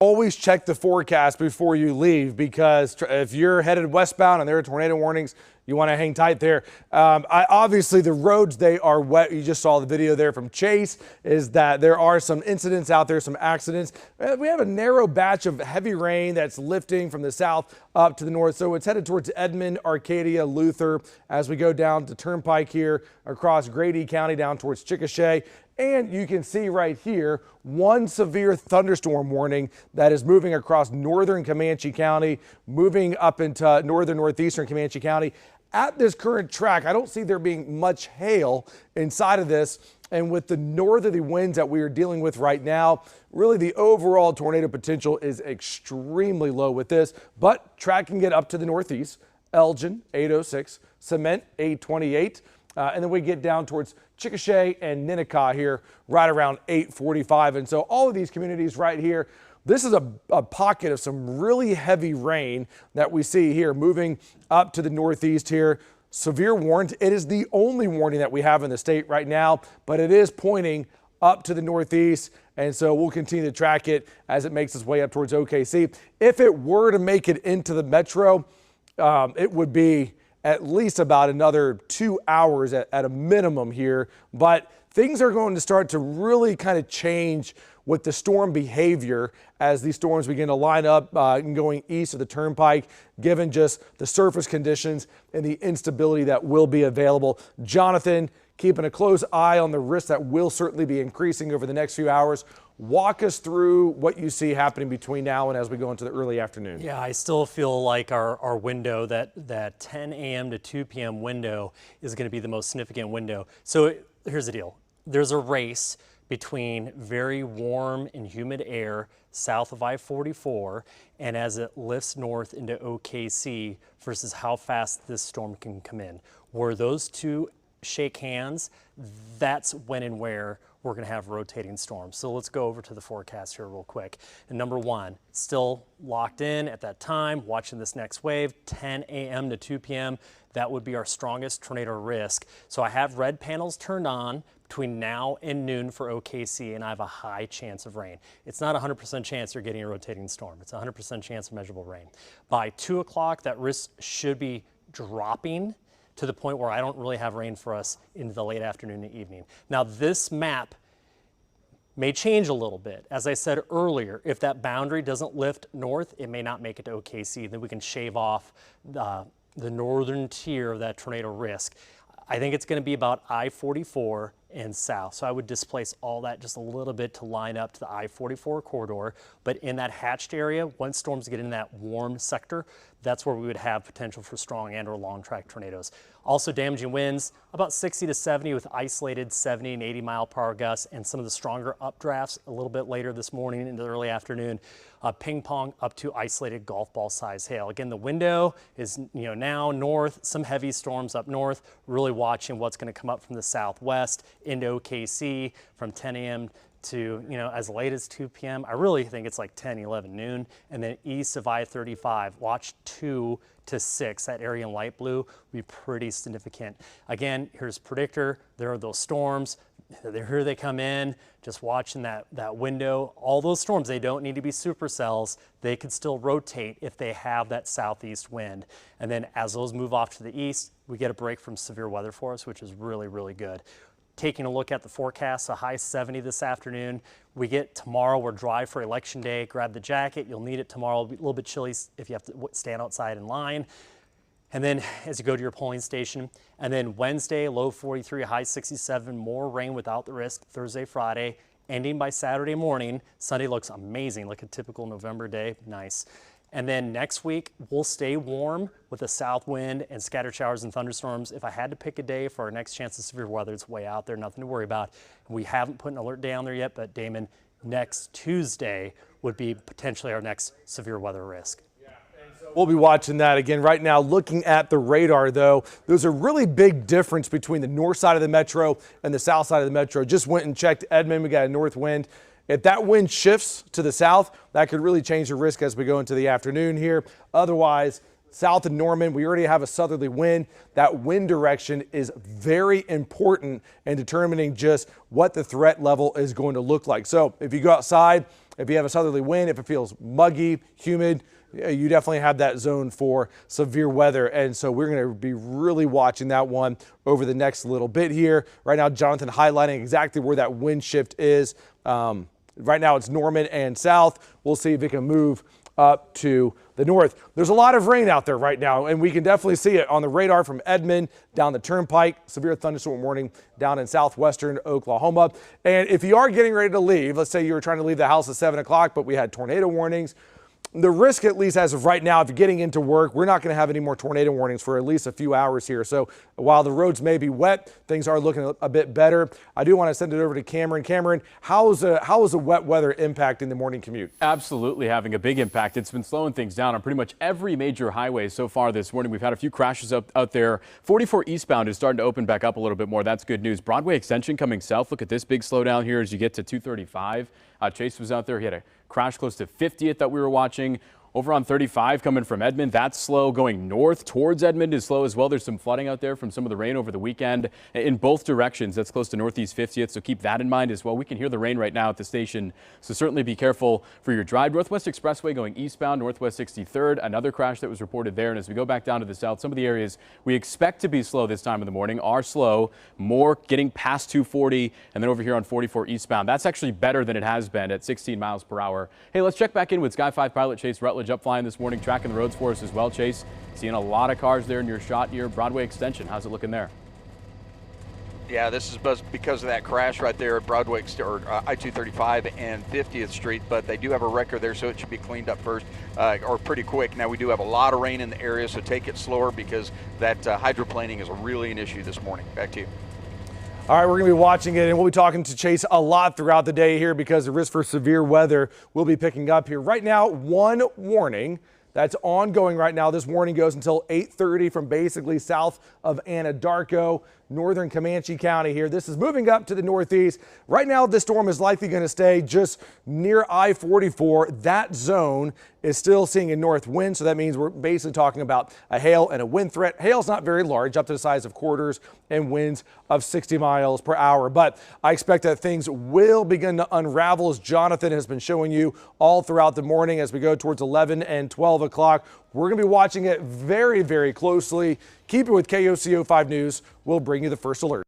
Always check the forecast before you leave, because if you're headed westbound and there are tornado warnings, you want to hang tight there. Obviously, the roads, they are wet. You just saw the video there from Chase, is that there are some incidents out there, some accidents. We have a narrow batch of heavy rain that's lifting from the south up to the north. So it's headed towards Edmond, Arcadia, Luther, as we go down to Turnpike here across Grady County down towards Chickasha. And you can see right here one severe thunderstorm warning that is moving across northern Comanche County, moving up into northeastern Comanche County. At this current track, I don't see there being much hail inside of this. And with the northerly winds that we are dealing with right now, really the overall tornado potential is extremely low with this. But track can get up to the northeast. Elgin, 806, Cement, 828. And then we get down towards Chickasha and Ninnekah here right around 845. And so all of these communities right here, this is a pocket of some really heavy rain that we see here moving up to the northeast here. Severe warned. It is the only warning that we have in the state right now, but it is pointing up to the northeast. And so we'll continue to track it as it makes its way up towards OKC. If it were to make it into the metro, it would be at least about another 2 hours at a minimum here. But things are going to start to really kind of change with the storm behavior as these storms begin to line up and going east of the Turnpike, given just the surface conditions and the instability that will be available. Jonathan, keeping a close eye on the risk that will certainly be increasing over the next few hours. Walk us through what you see happening between now and as we go into the early afternoon. Yeah, I still feel like our window, that 10 a.m. to 2 p.m. window is going to be the most significant window. So here's the deal. There's a race between very warm and humid air south of I-44 and as it lifts north into OKC versus how fast this storm can come in. Where those two shake hands, that's when and where we're going to have rotating storms. So let's go over to the forecast here real quick. And number one, still locked in at that time, watching this next wave, 10 a.m. to 2 p.m. That would be our strongest tornado risk. So I have red panels turned on between now and noon for OKC, and I have a high chance of rain. It's not a 100% chance you're getting a rotating storm. It's a 100% chance of measurable rain. By 2 o'clock, that risk should be dropping to the point where I don't really have rain for us into the late afternoon and evening. Now this map may change a little bit. As I said earlier, if that boundary doesn't lift north, it may not make it to OKC. Then we can shave off the northern tier of that tornado risk. I think it's going to be about I-44 and south. So I would displace all that just a little bit to line up to the I-44 corridor. But in that hatched area, once storms get in that warm sector, that's where we would have potential for strong and or long track tornadoes. Also damaging winds, about 60 to 70 with isolated 70 and 80 mile per hour gusts, and some of the stronger updrafts a little bit later this morning into the early afternoon. Ping pong up to isolated golf ball size hail. Again, the window is now north, some heavy storms up north, really watching what's going to come up from the southwest into OKC from 10 a.m. to as late as 2 p.m. I really think it's like 10, 11, noon. And then east of I-35, watch 2 to 6. That area in light blue will be pretty significant. Again, here's predictor. There are those storms. Here they come in, just watching that window. All those storms, they don't need to be supercells. They could still rotate if they have that southeast wind. And then as those move off to the east, we get a break from severe weather for us, which is really, really good. Taking a look at the forecast, a high 70 this afternoon. We get tomorrow, we're dry for election day. Grab the jacket, you'll need it tomorrow. It'll be a little bit chilly if you have to stand outside in line. And then as you go to your polling station, and then Wednesday, low 43, high 67, more rain without the risk. Thursday, Friday, ending by Saturday morning. Sunday looks amazing, like a typical November day, nice. And then next week, we'll stay warm with a south wind and scattered showers and thunderstorms. If I had to pick a day for our next chance of severe weather, it's way out there, nothing to worry about. We haven't put an alert day on there yet, but Damon, next Tuesday would be potentially our next severe weather risk. We'll be watching that again right now. Looking at the radar, though, there's a really big difference between the north side of the metro and the south side of the metro. Just went and checked Edmond. We got a north wind. If that wind shifts to the south, that could really change the risk as we go into the afternoon here. Otherwise, south of Norman, we already have a southerly wind. That wind direction is very important in determining just what the threat level is going to look like. So if you go outside if you have a southerly wind, if it feels muggy, humid, you definitely have that zone for severe weather. And so we're going to be really watching that one over the next little bit here. Right now, Jonathan highlighting exactly where that wind shift is. Right now it's Norman and south. We'll see if it can move up to the north. There's a lot of rain out there right now, and we can definitely see it on the radar from Edmond down the turnpike. Severe thunderstorm warning down in southwestern Oklahoma. And if you are getting ready to leave, let's say you were trying to leave the house at 7 o'clock, but we had tornado warnings. The risk, at least as of right now, if you're getting into work, we're not going to have any more tornado warnings for at least a few hours here. So while the roads may be wet, things are looking a bit better. I do want to send it over to Cameron. Cameron, how is the wet weather impacting the morning commute? Absolutely having a big impact. It's been slowing things down on pretty much every major highway so far this morning. We've had a few crashes out there. 44 eastbound is starting to open back up a little bit more. That's good news. Broadway extension coming south. Look at this big slowdown here as you get to 235. Chase was out there. He had a crash close to 50th that we were watching. Over on 35 coming from Edmond, that's slow. Going north towards Edmond is slow as well. There's some flooding out there from some of the rain over the weekend in both directions. That's close to northeast 50th, so keep that in mind as well. We can hear the rain right now at the station, so certainly be careful for your drive. Northwest Expressway going eastbound, Northwest 63rd, another crash that was reported there. And as we go back down to the south, some of the areas we expect to be slow this time of the morning are slow, more getting past 240, and then over here on 44 eastbound. That's actually better than it has been at 16 miles per hour. Hey, let's check back in with Sky 5 pilot Chase Rutledge up flying this morning, tracking the roads for us as well. Chase, seeing a lot of cars there in your shot near Broadway Extension. How's it looking there? Yeah, this is because of that crash right there at Broadway or I-235 and 50th Street, but they do have a wrecker there, so it should be cleaned up first or pretty quick. Now, we do have a lot of rain in the area, so take it slower because that hydroplaning is really an issue this morning. Back to you. All right, we're going to be watching it, and we'll be talking to Chase a lot throughout the day here because the risk for severe weather will be picking up here. Right now, one warning that's ongoing right now. This warning goes until 8:30 from basically south of Anadarko, northern Comanche County here. This is moving up to the northeast. Right now, this storm is likely going to stay just near I-44. That zone is still seeing a north wind, so that means we're basically talking about a hail and a wind threat. Hail's not very large, up to the size of quarters, and winds of 60 miles per hour. But I expect that things will begin to unravel, as Jonathan has been showing you all throughout the morning as we go towards 11 and 12 o'clock. We're going to be watching it very, very closely. Keep it with KOCO 5 News. We'll bring you the first alert.